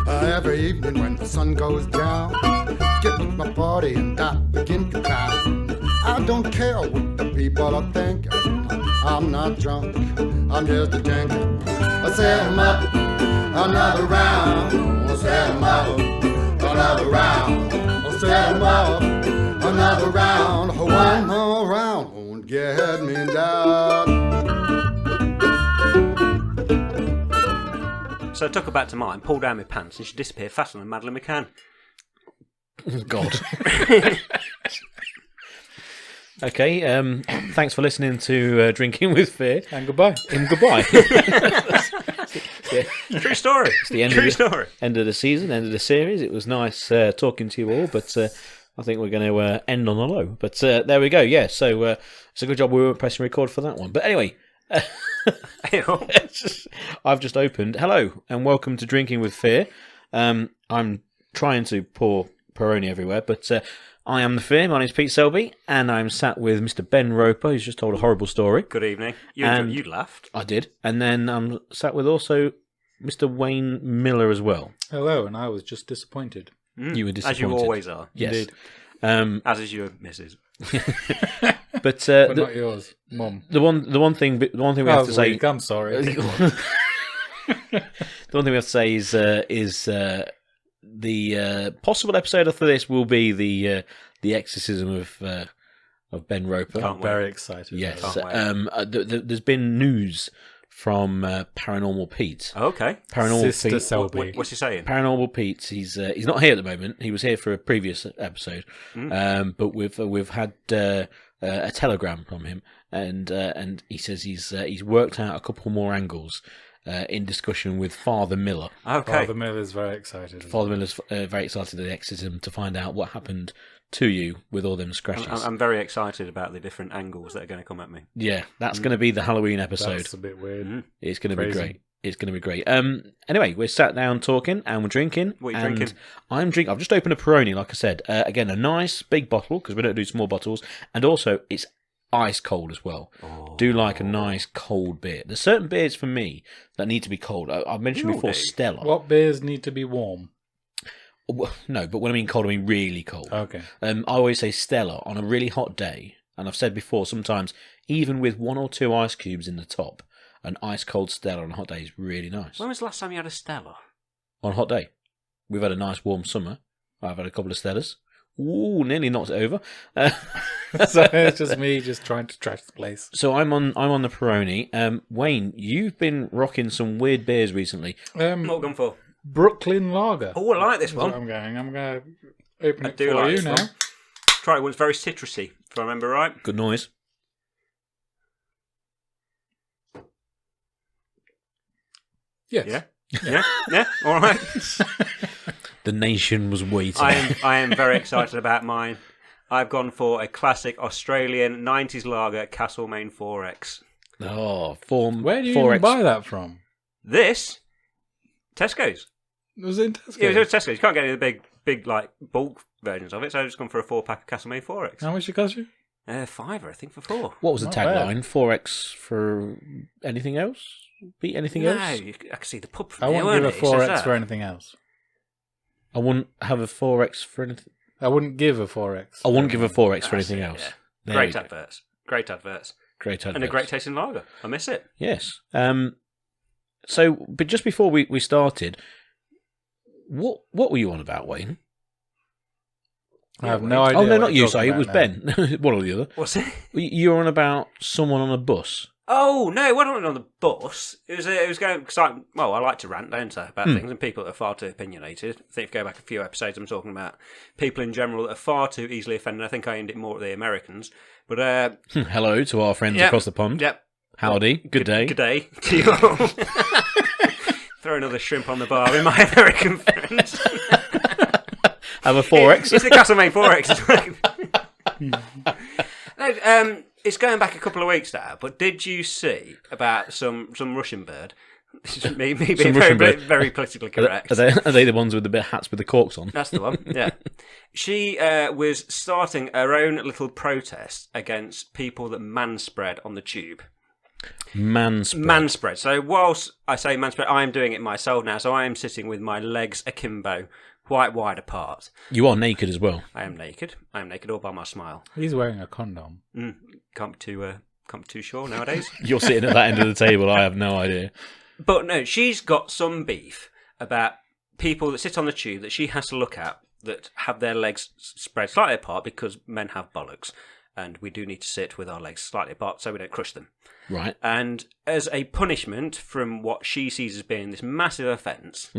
Every evening when the sun goes down, get with my party and I begin to clown. I don't care what the people are thinking. I'm not drunk, I'm just a drinking. I set 'em up, another round. I set 'em up, another round. I set 'em up, another round. One more round won't get me down. So I took her back to mine, pulled down my pants, and she disappeared faster than Madeleine McCann. Oh, God. Okay, thanks for listening to Drinking with Fear. And goodbye. And goodbye. True story. It's the end True of the, story. End of the season, end of the series. It was nice talking to you all, but I think we're going to end on a low. But there we go, yeah. So it's a good job we weren't pressing record for that one. But anyway... I've just opened. Hello and welcome to Drinking with Fear. I'm trying to pour Peroni everywhere, but I am the Fear. My name's Pete Selby, and I'm sat with Mr. Ben Roper, who's just told a horrible story. Good evening. You laughed. I did, and then I'm sat with also Mr. Wayne Miller as well. Hello, and I was just disappointed. You were disappointed, as you always are. Yes. Indeed. As is your missus. But not yours, Mum. The one thing we have to say. I'm sorry. The one thing we have to say is the possible episode after this will be the exorcism of Ben Roper. I'm very excited. Yes, there's been news from Paranormal Pete. Okay, Paranormal Sister Pete. Selby. What's he saying? Paranormal Pete. He's not here at the moment. He was here for a previous episode, but we've had a telegram from him, and he says he's worked out a couple more angles in discussion with Father Miller. Okay, Father Miller's very excited. Father Miller's very excited at the exorcism to find out what happened to you with all them scratches. I'm very excited about the different angles that are going to come at me. Yeah, that's going to be the Halloween episode. That's a bit weird. It's going to be great. It's going to be great. Anyway, we're sat down talking and we're drinking. What are you drinking? I'm drinking. I've just opened a Peroni, like I said. Again, a nice big bottle because we don't do small bottles, and also it's ice cold as well. Do like a nice cold beer. There's certain beers for me that need to be cold. I've mentioned before Stella. What beers need to be warm? No, but when I mean cold, I mean really cold. Okay. I always say Stella on a really hot day, and I've said before, sometimes even with 1 or 2 ice cubes in the top, an ice cold Stella on a hot day is really nice. When was the last time you had a Stella? On a hot day. We've had a nice warm summer. I've had a couple of Stellas. Ooh, nearly knocked it over. So it's just me just trying to trash the place. So I'm on the Peroni. Wayne, you've been rocking some weird beers recently. What gone for? Brooklyn Lager. Oh, I like this one. I'm going to open it do for like you this now. one. Try it. It's very citrusy, if I remember right. Good noise. Yes. Yeah. All right. The nation was waiting. I am very excited about mine. I've gone for a classic Australian 90s lager, Castlemaine 4X. Oh, Where do you 4X. even buy that from? This, Tesco's. Was it in Tesco? Yeah, it was Tesco's. You can't get any of the big like bulk versions of it, so I've just gone for a 4-pack of Castlemaine 4X. How much it cost you? £5, I think, for 4. What was the Not tagline? 4X for anything else? Beat anything else? I can see the pub I from there, wouldn't give a weren't it? It says 4X that. for anything else. I wouldn't have a 4X for anything. I wouldn't give a 4X. I wouldn't give a 4X for That's anything it, else. yeah. There Great we go. adverts. Great adverts. Great adverts. And a great tasting lager. I miss it. Yes. So, but just before we started, what were you on about, Wayne? I have no idea. Oh, no, what not you're you, sorry. talking It was about now. Ben. One or the other. What's it? You were on about someone on a bus. Oh, no, it wasn't on the bus. It was going, because I like to rant, don't I, about things, and people that are far too opinionated. I think if you go back a few episodes, I'm talking about people in general that are far too easily offended. I think I aimed it more at the Americans. But, Hello to our friends across the pond. Yep. Howdy. Good day. Good day to you all. Throw another shrimp on the bar with my American friends. Have a 4X. It's the Castlemaine 4X. No, it's going back a couple of weeks now, but did you see about some Russian bird? This is me being Some very, Russian bird. very politically correct. Are they the ones with the bit hats with the corks on? That's the one, yeah. She was starting her own little protest against people that manspread on the tube. Man spread. Man spread. So whilst I say man spread, I am doing it myself now. So I am sitting with my legs akimbo, quite wide apart. You are naked as well. I am naked. I am naked all by my smile. He's wearing a condom. Can't be too sure nowadays. You're sitting at that end of the table. I have no idea. But no, she's got some beef about people that sit on the tube that she has to look at that have their legs spread slightly apart because men have bollocks. And we do need to sit with our legs slightly apart so we don't crush them. Right. And as a punishment from what she sees as being this massive offence,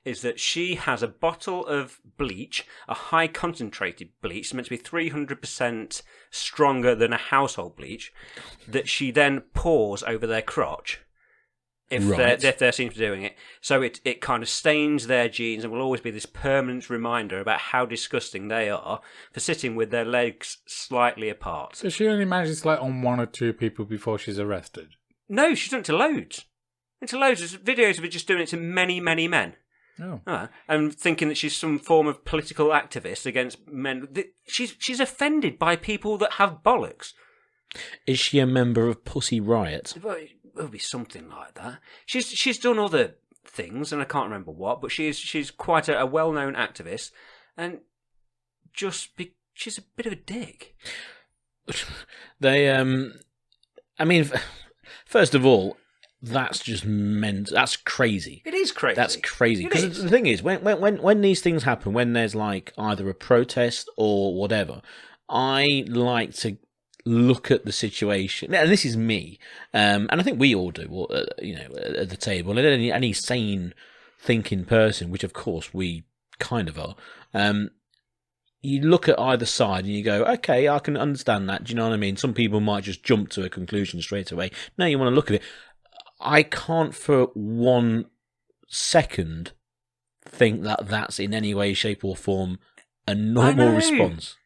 is that she has a bottle of bleach, a high concentrated bleach, meant to be 300% stronger than a household bleach, that she then pours over their crotch. If they're seen to be doing it. So it kind of stains their jeans and will always be this permanent reminder about how disgusting they are for sitting with their legs slightly apart. So she only manages to on 1 or 2 people before she's arrested? No, she's done it to loads. Into loads. There's videos of her just doing it to many, many men. Oh. And thinking that she's some form of political activist against men. She's offended by people that have bollocks. Is she a member of Pussy Riot? Well, it would be something like that. She's done other things, and I can't remember what, but she's quite a well-known activist, and she's a bit of a dick. They, I mean, first of all, that's just that's crazy. It is crazy. That's crazy. Because the thing is, when these things happen, when there's like either a protest or whatever, I like to look at the situation, and this is me, and I think we all do, at the table, and any sane thinking person, which of course we kind of are, you look at either side and you go, okay, I can understand that, do you know what I mean? Some people might just jump to a conclusion straight away. No, you want to look at it. I can't for 1 second think that that's in any way, shape or form a normal response.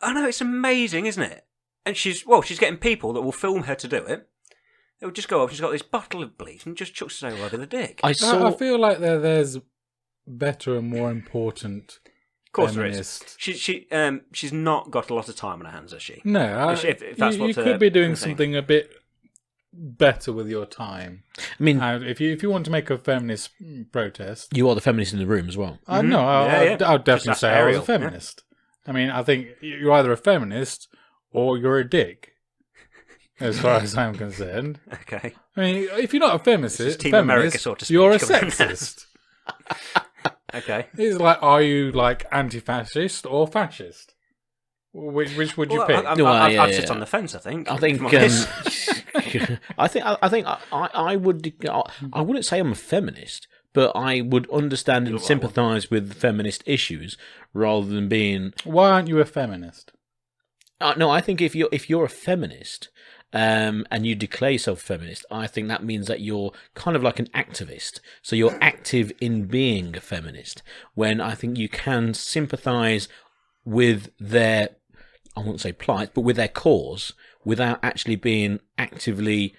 I know, it's amazing, isn't it? And she's getting people that will film her to do it. They'll just go up, she's got this bottle of bleach and just chucks it over the dick. I feel like there's better and more important feminists. She's not got a lot of time on her hands, has she? No, if that's you could be doing something a bit better with your time. I mean, if you want to make a feminist protest, you are the feminist in the room as well. No, I'll definitely say I was a feminist. Yeah. I mean, I think you're either a feminist or you're a dick, as far as I'm concerned. Okay. I mean, if you're not a feminist, Team America sort of speech, you're a sexist. Okay. It's like, are you like anti-fascist or fascist? Which would you pick? I'd sit on the fence. I think. I wouldn't say I'm a feminist, but I would understand and sympathise with feminist issues rather than being. Why aren't you a feminist? No, I think if you're a feminist, and you declare yourself feminist, I think that means that you're kind of like an activist. So you're active in being a feminist. When I think you can sympathise with their, I won't say plight, but with their cause, without actually being actively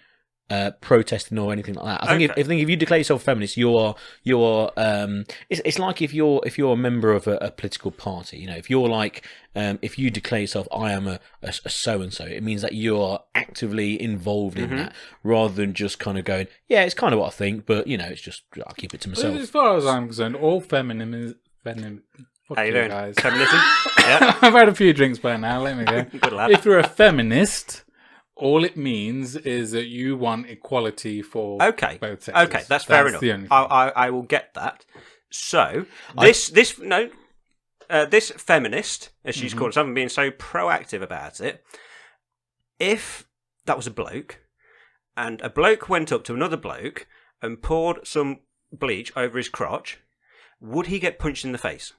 protesting or anything like that. I think if you declare yourself feminist, you're it's like if you're a member of a political party. You know, if you're like if you declare yourself, I am a so and so, it means that you're actively involved in that, rather than just kind of going, yeah, it's kind of what I think, but it's just I'll keep it to myself. As far as I'm concerned, all feminism. How you doing, guys? Feminism? Yeah. I've had a few drinks by now. Let me go. Good lad. If you're a feminist, all it means is that you want equality for both sexes. Okay, that's fair enough. I will get that. So this feminist, as she's called herself, and being so proactive about it, if that was a bloke, and a bloke went up to another bloke and poured some bleach over his crotch, would he get punched in the face?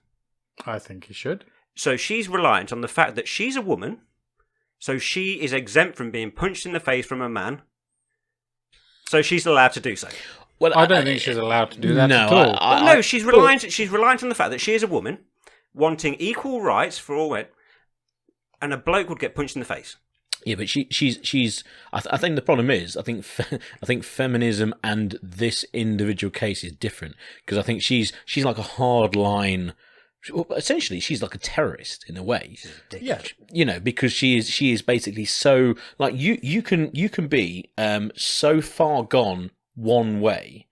I think he should. So she's reliant on the fact that she's a woman, so she is exempt from being punched in the face from a man, so she's allowed to do so. Well, I don't think she's allowed to do that at all. No, she's reliant on the fact that she is a woman, wanting equal rights for all men, and a bloke would get punched in the face. Yeah, but she's. I think the problem is, I think feminism and this individual case is different, because I think she's like a hard line. essentially she's like a terrorist in a way. Yeah. You know, because she is basically so like you can be so far gone one way.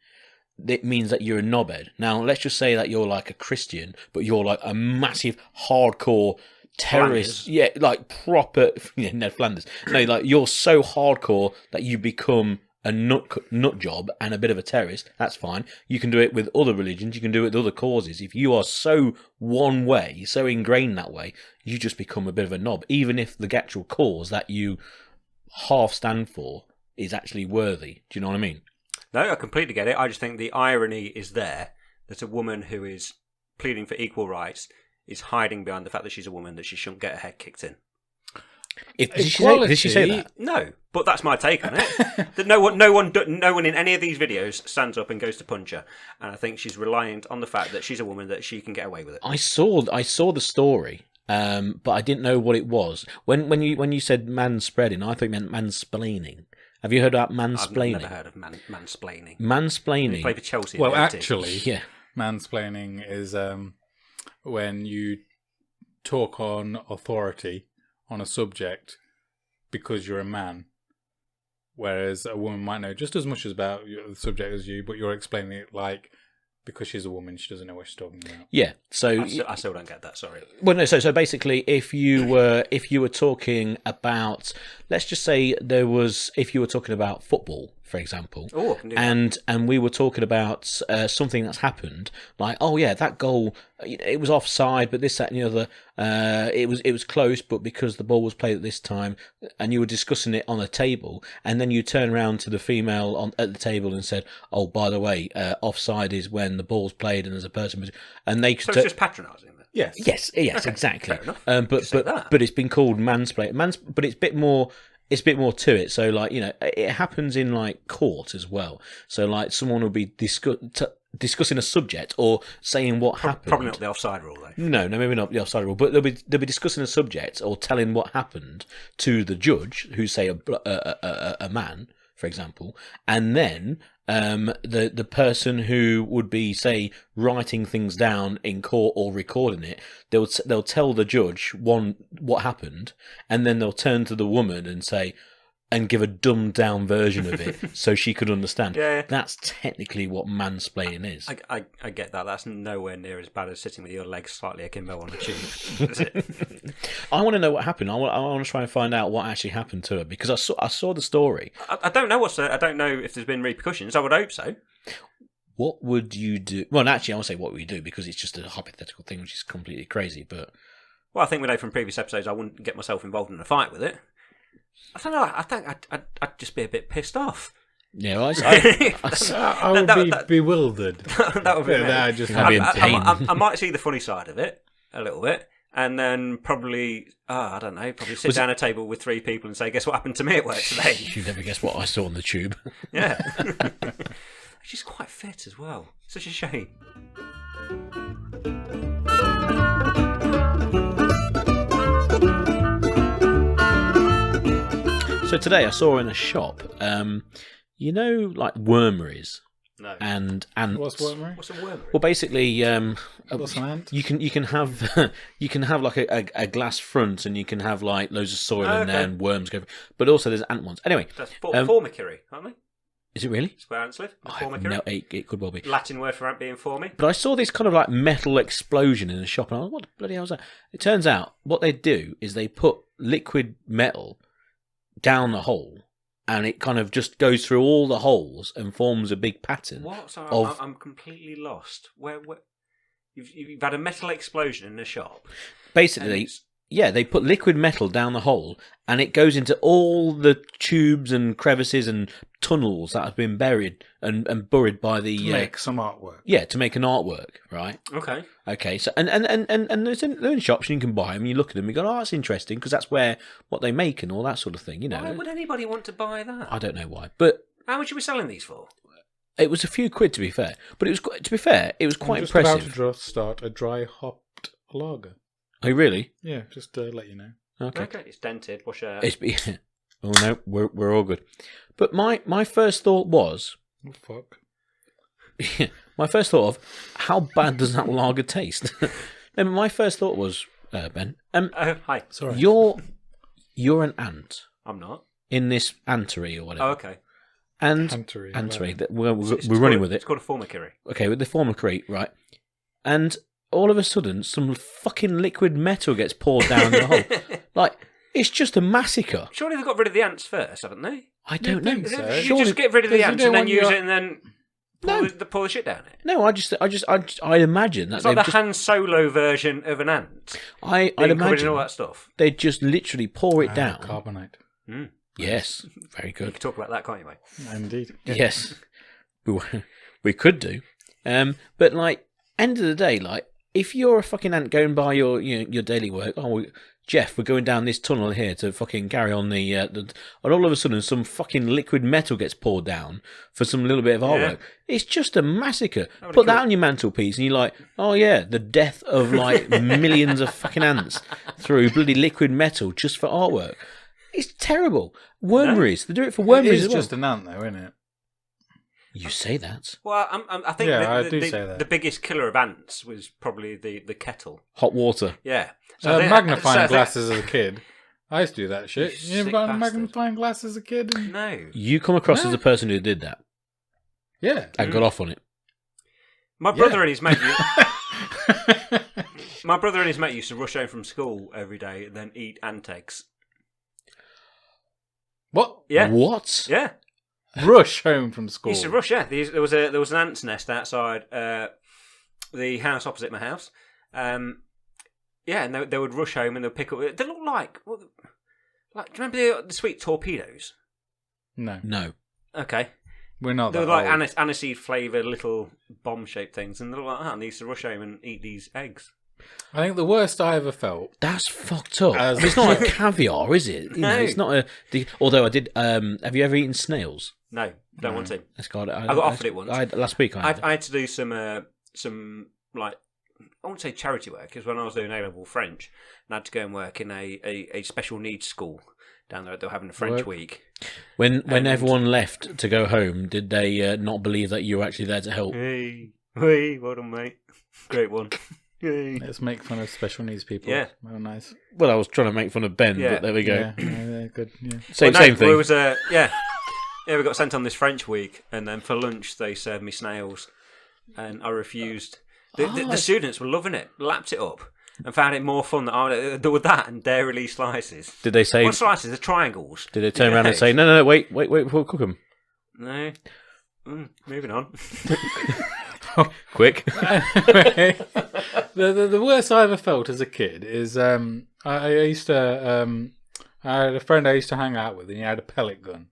It means that you're a knobhead. Now, let's just say that you're like a Christian, but you're like a massive hardcore terrorist. Flanders. Yeah, like proper Ned Flanders. No, like you're so hardcore that you become a nut job and a bit of a terrorist. That's fine. You can do it with other religions. You can do it with other causes. If you are so one way, so ingrained that way, you just become a bit of a knob, even if the actual cause that you half stand for is actually worthy. Do you know what I mean? No, I completely get it. I just think the irony is there that a woman who is pleading for equal rights is hiding behind the fact that she's a woman, that she shouldn't get her head kicked in. Did she say that? No, but that's my take on it. That no one in any of these videos stands up and goes to punch her, and I think she's reliant on the fact that she's a woman, that she can get away with it. I saw the story, but I didn't know what it was. When you said manspreading, I thought you meant mansplaining. Have you heard about mansplaining? I've never heard of mansplaining. Mansplaining. You play for Chelsea. Well, don't you? actually, Yeah. mansplaining is when you talk on authority on a subject because you're a man, whereas a woman might know just as much about the subject as you, but you're explaining it like because she's a woman, she doesn't know what she's talking about. Yeah. So I still don't get that. Sorry. well, no. So basically, if you were talking about, let's just say if you were talking about football, for example, Oh, I can do that. and we were talking about something that's happened, like, oh yeah, that goal, it was offside, but this, that, and the other, it was close, but because the ball was played at this time, and you were discussing it on a table, and then you turn around to the female at the table and said, oh, by the way, offside is when the ball's played and there's a person, and they So it's just patronising then. Yes. yes, Okay, exactly. fair enough. But that. but it's been called mansplaining. But it's a bit more. It's a bit more to it. So like, you know, it happens in like court as well. So like someone will be discussing a subject or saying what happened. Probably not the offside rule though. No, maybe not the offside rule. But they'll be discussing a subject or telling what happened to the judge, who's say a man, for example, and then the person who would be, say, writing things down in court or recording it, they'll tell the judge what happened, and then they'll turn to the woman and say, and give a dumbed down version of it so she could understand. Yeah. That's technically what mansplaining is. I get that. That's nowhere near as bad as sitting with your legs slightly akimbo on the tube. Is it? I want to know what happened. I want to try and find out what actually happened to her, because I saw the story. I don't know I don't know if there's been repercussions. I would hope so. What would you do? Well, actually, I won't say what would you do, because it's just a hypothetical thing, which is completely crazy. But Well, I think we know from previous episodes I wouldn't get myself involved in a fight with it. I don't know. I think I'd just be a bit pissed off. yeah, well, I would be bewildered. That would be me. I just I'd be in pain. I might see the funny side of it a little bit, and then probably, I don't know, probably sit down at a table with three people and say, "Guess what happened to me at work today?" you never guess what I saw on the tube. Yeah, she's quite fit as well. Such a shame. So today I saw in a shop, you know, like wormeries No. and ants. What's wormery? What's a worm? Well, basically, What's an ant? you can have like a glass front, and you can have like loads of soil in there Okay. and worms go. But also there's ant ones. Anyway, That's formicary, aren't they? is it really? It's where ants live. I have Formicary. no, it could well be. Latin word for ant being formy. But I saw this kind of like metal explosion in the shop, and I was, what the bloody hell was that? It turns out what they do is they put liquid metal down the hole, and it kind of just goes through all the holes and forms a big pattern. What? Sorry, Of- I'm completely lost. Where you've had a metal explosion in a shop. and Basically, it's- yeah, they put liquid metal down the hole, and it goes into all the tubes and crevices and tunnels that have been buried and buried by the Make some artwork. to make an artwork, right? Okay. Okay, so and they're in shops, and you can buy them. And you look at them, and you go, "Oh, that's interesting," because that's where what they make and all that sort of thing. You know, Why would anybody want to buy that? I don't know why, but How much are we selling these for? it was a few quid to be fair. But it was to be fair, it was quite I'm just impressive. about to start a dry hopped lager. Oh, really? Yeah, just to let you know. Okay. It's dented. What's your... It's oh no, we're all good. But my first thought was, Oh, fuck. my first thought of how bad does that lager taste? And my first thought was, Ben, Hi. Sorry. you're an ant I'm not. in this antery or whatever. Oh, okay. And Antery, antery, right. we're It's running called- with it. It's called a formicary. Okay, with the formicary, right? And all of a sudden, some fucking liquid metal gets poured down the hole. Like, it's just a massacre. Surely they've got rid of the ants first, haven't they? I don't know. think so. You Surely- just get rid of the 'cause you ants don't and then want use your- it and then pour the shit down it. No, I imagine that It's like they've the just. Han Solo version of an ant. I'd Being covered in imagine all that stuff. they'd just literally pour it down. Carbonite. Yes, very You good. can talk about that, can't you, mate? Indeed. Yes, we could do. But like, end of the day, like, if you're a fucking ant going by your daily work, Jeff, we're going down this tunnel here to fucking carry on the and all of a sudden some fucking liquid metal gets poured down for some little bit of artwork. It's just a massacre. Put that on your mantelpiece and you're like, oh yeah, the death of like millions of fucking ants through bloody liquid metal just for artwork. It's terrible. Wormeries. They do it for It wormeries is as well. just an ant, though, isn't it? You say that. Well, I think Yeah, I do say that. the biggest killer of ants was probably the kettle. Hot water. Yeah. So I think- Magnifying so I think- glasses as a kid. I used to do that shit. You You never sick got a bastard. magnifying glass as a kid? No. You come across as a person who did that Yeah. and got off on it. My brother and his mate. My brother and his mate used to rush home from school every day and then eat ant eggs. What? Yeah. What? Yeah. Rush home from school. Used to rush. Yeah. There was an ant's nest outside the house opposite my house. Yeah, and they would rush home and they'd pick up. They look like do you remember the sweet torpedoes? No. No. Okay. We're not They that were like old. aniseed flavoured little bomb-shaped things, and they look like that. And they used to rush home and eat these eggs. I think the worst I ever felt. That's fucked up. As- It's not a caviar, is it? You know, No. it's not a. Although I did. Have you ever eaten snails? No, don't want to. That's got. I got offered it once. Last week. I had to do some like I won't say charity work, because when I was doing A-level French, I had to go and work in a special needs school down there. They were having a French Work. week. When everyone left to go home, did they not believe that you were actually there to help? Hey, well done, mate. Great one. Hey. Let's make fun of special needs people. Yeah. Well, nice. Well, I was trying to make fun of Ben, Yeah. but there we go. Yeah, yeah, good. Yeah. Same Well, no, thing. It was yeah, we got sent on this French week, and then for lunch they served me snails, and I refused. The students were loving it, lapped it up, and found it more fun with that and dairy slices. Did they say? What slices? The triangles. Did they turn around and say, "No, wait before we cook them"? No. Moving on. Quick. Anyway, the worst I ever felt as a kid is I used to I had a friend I used to hang out with, and he had a pellet gun,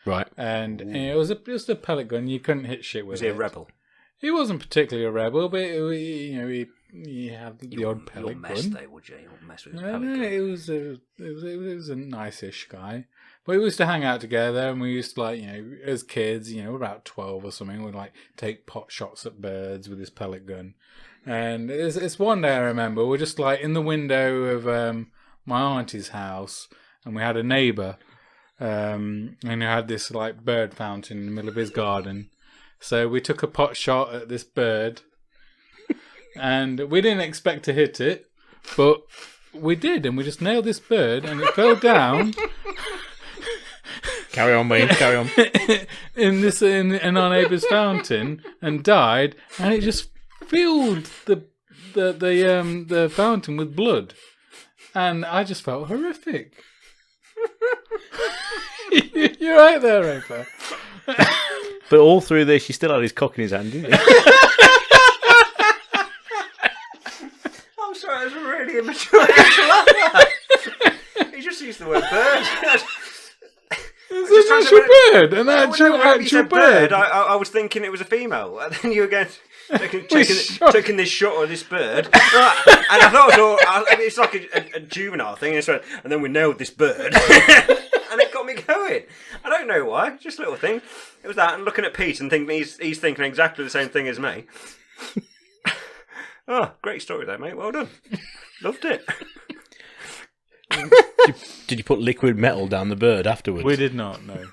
Right. and it was just a pellet gun. You couldn't hit shit with Was it. he a rebel? He wasn't particularly a rebel, but he had the odd pellet You'll mess gun. though, would you? You'll mess with his No, pellet no, gun. it was a nice-ish guy. But we used to hang out together, and we used to, like, as kids, we're about 12 or something, we'd like take pot shots at birds with his pellet gun. And it's one day I remember, we're just like in the window of my auntie's house, and we had a neighbour, and he had this like bird fountain in the middle of his garden. So we took a pot shot at this bird, and we didn't expect to hit it, but we did, and we just nailed this bird, and it fell down Carry on, mate. Carry on. in our neighbour's fountain and died, and it just filled the fountain with blood, and I just felt horrific. You're right there, Raper. But all through this, you still had his cock in his hand, didn't you? I'm sorry, it was really immature. I He just used the word bird. It's an actual bird, an actual bird. I was thinking it was a female, and then you were going taking this shot of this bird, and I thought it was all, it's like a juvenile thing, and then we nailed this bird, and it got me going. I don't know why, just a little thing. It was that, and looking at Pete and thinking he's thinking exactly the same thing as me. Oh, great story though, mate. Well done. Loved it. Did you put liquid metal down the bird afterwards? We did not know.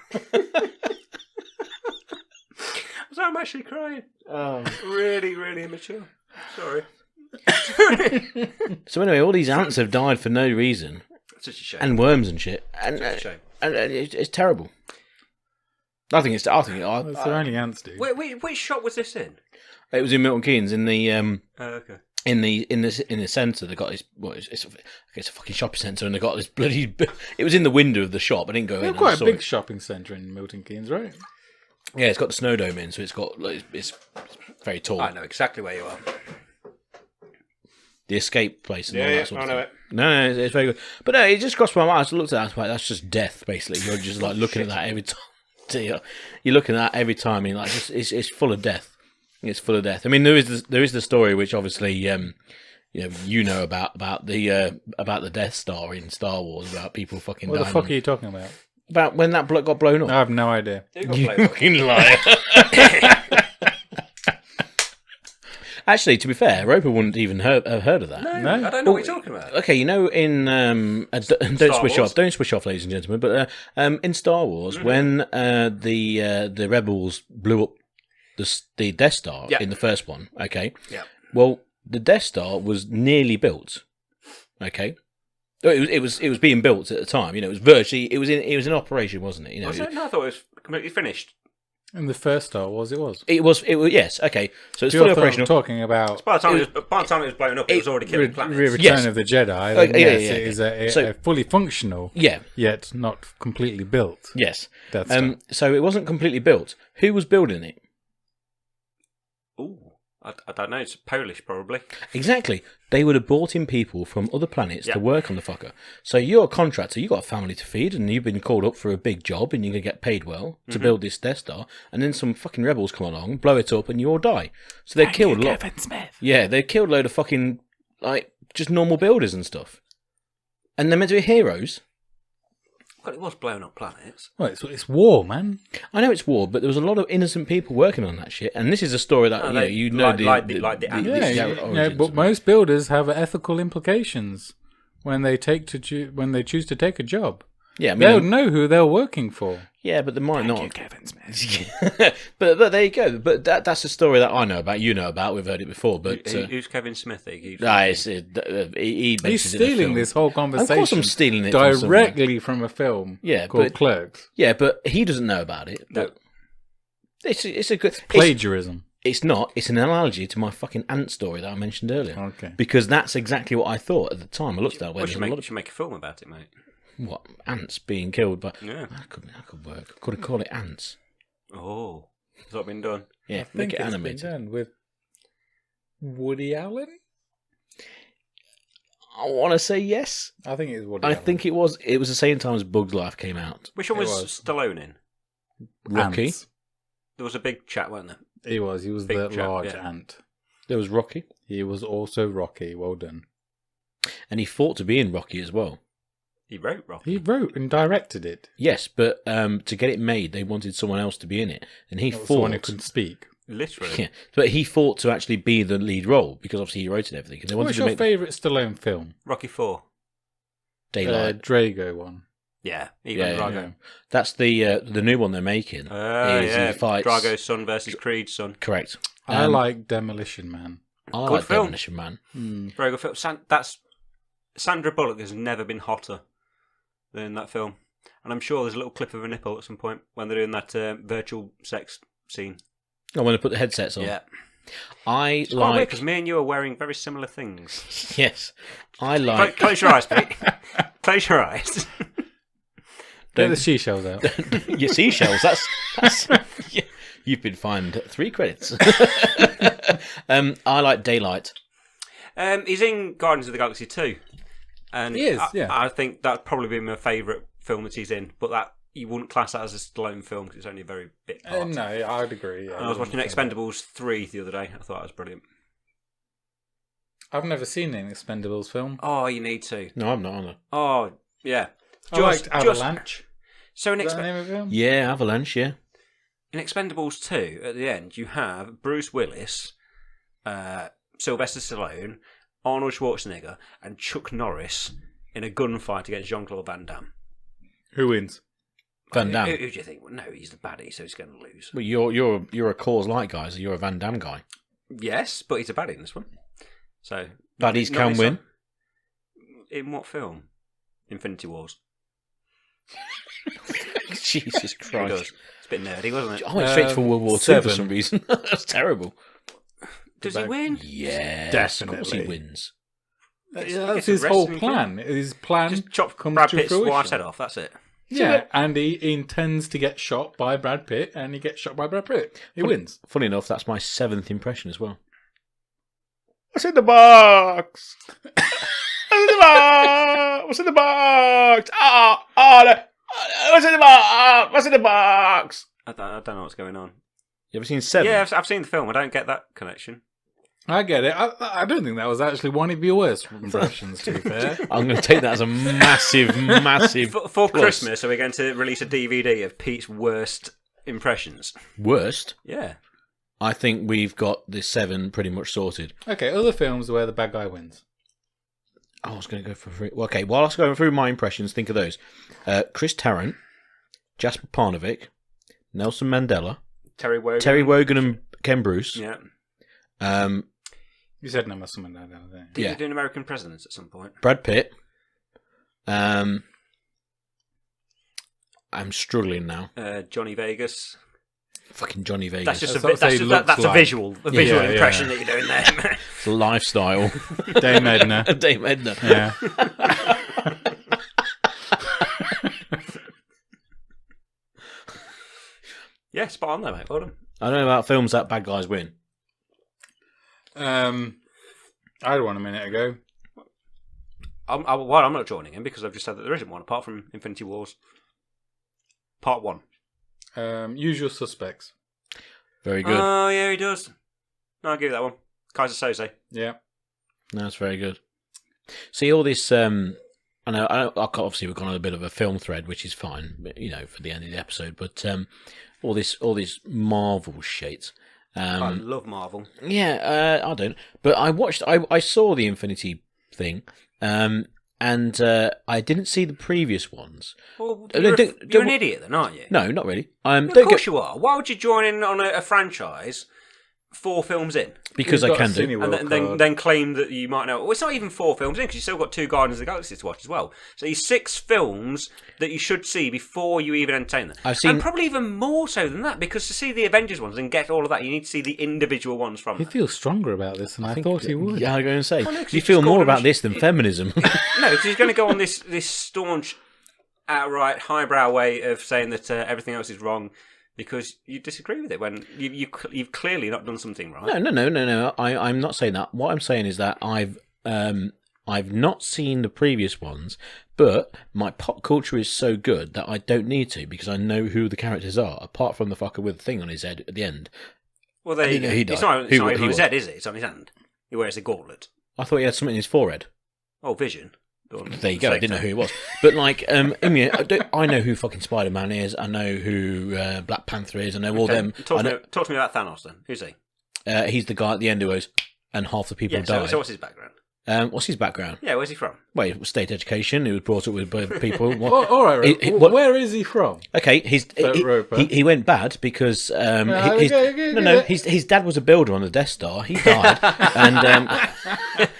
I'm actually crying. Oh, really, really immature. Sorry. So anyway, all these ants have died for no reason, Such a shame. and worms and shit, and Such a shame. it's terrible. I think it's. I think That's the only ants do. Which shop was this in? it was in Milton Keynes in the Okay. in the centre. They got this. Well, it's a fucking shopping centre, and they got this bloody. It was in the window of the shop. I didn't go in. They're quite a big shopping centre in Milton Keynes, right? Yeah, it's got the snow dome in, so it's got it's very tall. I know exactly where you are. The escape place. And all that sort of I know thing. No, it's very good. But no, it just crossed my mind. I looked at that. Like, that's just death, basically. You're just like looking at that every time. You're looking at that every time. And like, it's full of death. It's full of death. I mean, there is the story which obviously you know about the Death Star in Star Wars, about people fucking. What dying. the fuck are you talking about? About when that bloke got blown up. I have no idea. You fucking liar. Actually, to be fair, Roper wouldn't even have heard of that. No? I don't know what you're talking about. Okay, you know, in don't switch off, ladies and gentlemen. But in Star Wars, when the rebels blew up the Death Star in the first one, okay, well, the Death Star was nearly built, okay. It was being built at the time. You know, it was virtually it was in operation, wasn't it? You know, Was it? No, I thought it was completely finished. In the first Star Wars, it was. It was yes, okay. So it's You're fully operational. talking about By the time it was blown up, it was already killing planets. Return Yes. of the Jedi. Then, yeah. It is a So- fully functional, Yeah. yet not completely built. Yes. Death Star. So it wasn't completely built. Who was building it? Ooh, I don't know. It's Polish, probably. Exactly. They would have brought in people from other planets Yeah. to work on the fucker. So you're a contractor, you've got a family to feed, and you've been called up for a big job, and you're going to get paid well to build this Death Star, and then some fucking rebels come along, blow it up, and you all die. So they killed a lot. Kevin Smith. Yeah, they killed a load of fucking, like, just normal builders and stuff. And they're meant to be heroes. Well, it was blowing up planets. Well, it's war, man. I know it's war, but there was a lot of innocent people working on that shit. And this is a story that like the ants. Yeah, but most builders have ethical implications when they choose to take a job. Yeah, I They'll mean, know who they're working for. yeah, but they might not. Kevin Smith. but there you go. But that's a story that I know about. You know about. We've heard it before. But Who's Kevin Smith? He he He's stealing this whole conversation. Of course, I'm stealing it from directly from a film. Yeah, called but- Clerks. Yeah, but he doesn't know about it. No. But it's a good Plagiarism. It's not. It's an analogy to my fucking ant story that I mentioned earlier. Okay. Because that's exactly what I thought at the time. I looked at it. Well, you should make a film about it, mate. What, ants being killed? But Yeah. that could work. Could have called it ants. Oh, has that been done? Yeah, I think make it it's been animated. done with Woody Allen. I want to say yes. I think it was Woody I Allen. think it was. It was the same time as Bug's Life came out. Which one It was was. Stallone in? Rocky. Ants. There was a big chat, wasn't there? He was. He was Big the chap, large yeah. ant. There was Rocky, He was also Rocky. Well done. and he fought to be in Rocky as well. He wrote Rocky. He wrote and directed it. Yes, but to get it made, they wanted someone else to be in it, and he Not someone who fought. couldn't speak. Literally. Yeah, but he fought to actually be the lead role because obviously he wrote it and everything. And they wanted What's to your make favourite Stallone film? Rocky 4. Daylight. Drago one. Yeah, Yeah, even yeah, Drago. yeah. That's the new one they're making. Yeah, He fights. Drago's son versus Creed's son. Correct. I like Demolition Man. I Good like film. Demolition Man. Very good film. That's Sandra Bullock has never been hotter than that film, and I'm sure there's a little clip of a nipple at some point when they're doing that virtual sex scene. Oh, when they put the headsets on. Yeah, I it's quite weird like. because me and you are wearing very similar things. Yes, I like. Close your eyes, Pete. Close your eyes. Get the seashells out. Your seashells. That's yeah, you've been fined 3 credits. I like Daylight. He's in Guardians of the Galaxy 2. And He is, yeah. I think that'd probably be my favourite film that he's in, but that you wouldn't class that as a Stallone film because it's only a very bit part. No, I'd agree. Yeah, And I was watching Expendables 3 the other day. I thought it was brilliant. I've never seen an Expendables film. Oh, you need to. No, I'm not on it. Oh, yeah. I liked Avalanche. So in, Is that the name of the film? Yeah, Avalanche. Yeah. in Expendables 2, at the end, you have Bruce Willis, Sylvester Stallone, Arnold Schwarzenegger, and Chuck Norris in a gunfight against Jean-Claude Van Damme. Who wins? Van Damme. Who do you think? Well, no, he's the baddie, so he's going to lose. Well, you're a Coors Light guy, so you're a Van Damme guy. Yes, but he's a baddie in this one. So Baddies can win. In what film? Infinity Wars. Jesus It Christ. does. It's a bit nerdy, wasn't it? I went straight for World War II for 7. some reason. That's terrible. Does he win? Yes, Definitely. Of course he wins. That's his whole plan. His plan Just chop comes Brad to Pitt's fruition. wife's head off. That's it. Yeah, and he intends to get shot by Brad Pitt, and he gets shot by Brad Pitt. He wins. Funny enough, that's my 7th impression as well. What's in the box? What's in the box? What's in the box? What's in the box? What's in the box? I don't know what's going on. You ever seen 7? Yeah, I've seen the film. I don't get that connection. I get it. I don't think that was actually one of your worst impressions, to be fair. I'm going to take that as a massive, massive. For plus. Christmas, are we going to release a DVD of Pete's worst impressions? Worst? Yeah. I think we've got the 7 pretty much sorted. Okay, other films where the bad guy wins. I was going to go for 3. Well, okay, while I was going through my impressions, think of those. Chris Tarrant, Jasper Parnevik, Nelson Mandela, Terry Wogan and Ken Bruce. Yeah. You said no, someone down there. Did you do an American Presidents at some point? Brad Pitt. I'm struggling now. Johnny Vegas. Fucking Johnny Vegas. That's just That's a visual Yeah, impression that you're doing there. It's a lifestyle. Dame Edna. Dame Edna. Yeah. Yeah, spot on there, mate. Well done. I don't know about films that bad guys win. I had one a minute ago. I'm not joining in because I've just said that there isn't one apart from Infinity Wars Part 1. Usual Suspects. Very good. Oh, yeah, he does. No, I'll give you that one. Kaiser Soze. Yeah. No, that's very good. See, all this... I know, obviously we've gone on a bit of a film thread, which is fine, for the end of the episode, but all this Marvel shit... I love Marvel. Yeah, I don't. But I saw the Infinity thing, and I didn't see the previous ones. Well, you're an idiot then, aren't you? No, not really. Of course you are. Why would you join in on a franchise 4 films in? Because I can do. And then claim that you might know. Well, it's not even 4 films in because you've still got 2 Guardians of the Galaxy to watch as well. So you're 6 films that you should see before you even entertain them. And probably even more so than that because to see the Avengers ones and get all of that, you need to see the individual ones from He them. feels stronger about this than I thought he would. Yeah, I'm going to say. Well, no, 'cause you he's feel just more called about him this than feminism. No, because he's going to go on this staunch, outright, highbrow way of saying that everything else is wrong because you disagree with it when you've clearly not done something right. No. I'm not saying that. What I'm saying is that I've not seen the previous ones, but my pop culture is so good that I don't need to because I know who the characters are, apart from the fucker with the thing on his head at the end. Well, there you go. It's not even on his head, is it? It's on his hand. He wears a gauntlet. I thought he had something in his forehead. Oh, Vision. There you go. I didn't know who he was, but I know who fucking Spider-Man is. I know who Black Panther is. I know all them. Talk to me about Thanos then. Who's he? He's the guy at the end who goes, and half the people died. So what's his background? What's his background? Yeah, where's he from? Well, it was state education. He was brought up with people. All right. Where is he from? Okay, he went bad because his dad was a builder on the Death Star. He died, and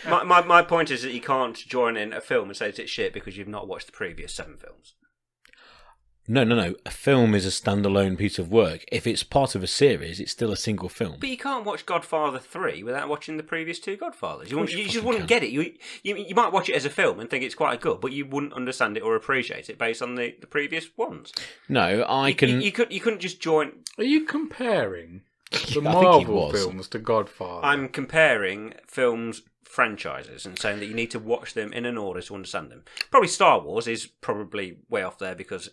my point is that you can't join in a film and say it's shit because you've not watched the previous 7 films. No. A film is a standalone piece of work. If it's part of a series, it's still a single film. But you can't watch Godfather 3 without watching the previous 2 Godfathers. You just wouldn't get it. You might watch it as a film and think it's quite good, but you wouldn't understand it or appreciate it based on the previous ones. No, you couldn't just join. Are you comparing the I think he Marvel was. films to Godfather? I'm comparing films franchises and saying that you need to watch them in an order to understand them. Probably Star Wars is probably way off there because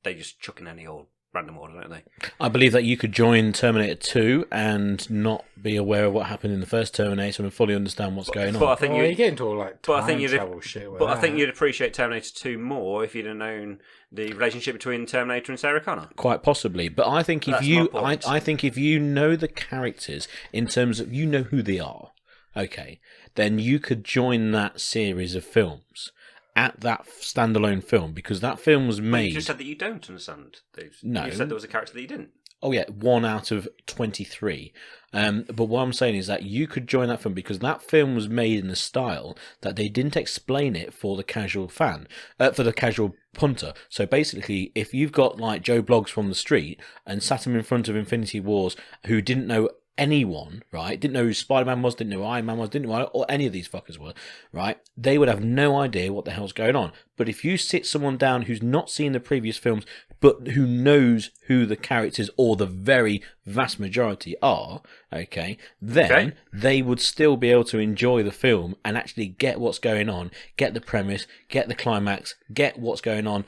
they just chuck in any old random order, don't they? I believe that you could join Terminator 2 and not be aware of what happened in the first Terminator and fully understand what's going on. But I think you get into all like time travel shit. But I think you'd appreciate Terminator 2 more if you'd have known the relationship between Terminator and Sarah Connor. Quite possibly, but I think if you know the characters in terms of you know who they are, okay, then you could join that series of films at that standalone film because that film was made. But you just said that you don't understand those. No, you said there was a character that you didn't. Oh yeah, 1 out of 23. But what I'm saying is that you could join that film because that film was made in a style that they didn't explain it for the casual fan, for the casual punter. So basically, if you've got like Joe Bloggs from the street and sat him in front of Infinity Wars who didn't know anyone, right? Didn't know who Spider-Man was, didn't know who Iron Man was, didn't know or any of these fuckers were, right? They would have no idea what the hell's going on. But if you sit someone down who's not seen the previous films, but who knows who the characters or the very vast majority are, okay, then they would still be able to enjoy the film and actually get what's going on, get the premise, get the climax, get what's going on,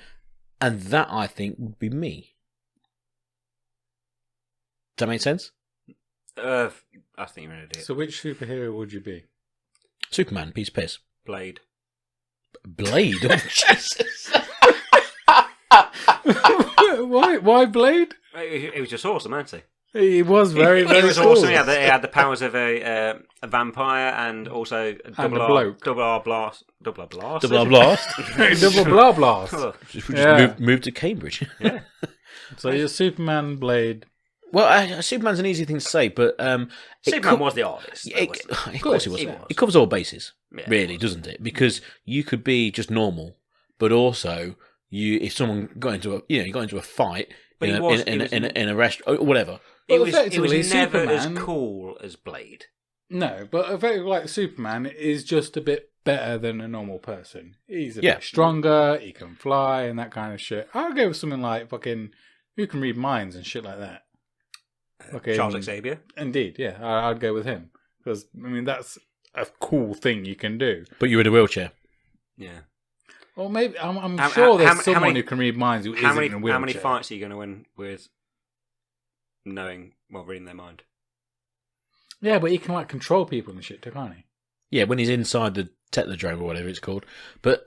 and that, I think, would be me. Does that make sense? I think you're an idiot. So which superhero would you be? Superman, piece of piss. Blade. Blade? Oh, Jesus. Why Blade? It was just awesome, wasn't He was very, he? very It was cool. awesome. Yeah, he had the powers of a vampire and also a And a bloke. double R blast. Double R blast. Double blah blast. Oh, Just Yeah. moved to Cambridge. yeah. So you're Superman, Blade. Well, Superman's an easy thing to say, but Superman was the artist. though, wasn't he? Of course, he was. He was. It covers all bases, Yeah, really, doesn't it? Because you could be just normal, but also if someone got into a fight But in he a, was- in, he a, was- in, a, in a restaurant, or whatever. It Well, was effectively, never as Superman- cool as Blade. No, but effectively, like Superman is just a bit better than a normal person. He's a Yeah. bit stronger. He can fly and that kind of shit. I'll go with something like fucking who can read minds and shit like that. Okay, Charles Xavier. Indeed, yeah, I'd go with him because I mean that's a cool thing you can do. But you're in a wheelchair. Yeah. Or maybe I'm How- sure how- there's how someone many- who can read minds who How isn't many in a wheelchair. how many fights are you going to win with reading their mind? Yeah, but he can like control people and shit too, can't he? Yeah, when he's inside the Technodrome or whatever it's called. But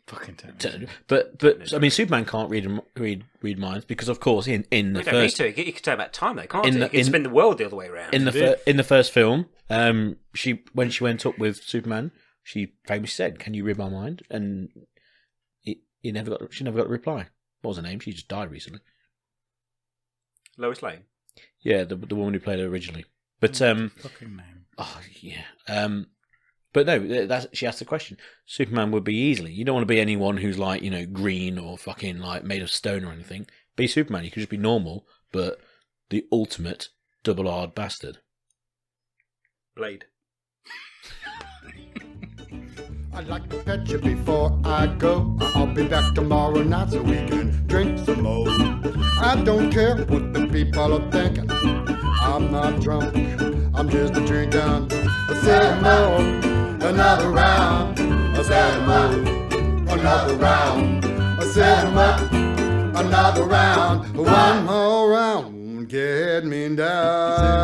Fucking technically. but I mean, Superman can't read minds because, of course, in the We don't first need to. He could turn back time, though, can't In he? the- He could spin the world the other way around. in the first film, when she went up with Superman, she famously said, "Can you read my mind?" And she never got a reply. What was her name? She just died recently. Lois Lane. Yeah, the woman who played her originally. But Fucking name. oh yeah. But no, she asked the question. Superman would be easily. You don't want to be anyone who's like, green or fucking like made of stone or anything. Be Superman. You could just be normal, but the ultimate double-R bastard. Blade. I'd like to pet you before I go. I'll be back tomorrow night so we can drink some more. I don't care what the people are thinking. I'm not drunk, I'm just drinking. I say more, another round. I say more, another round. I say more, another round. One more round, get me down.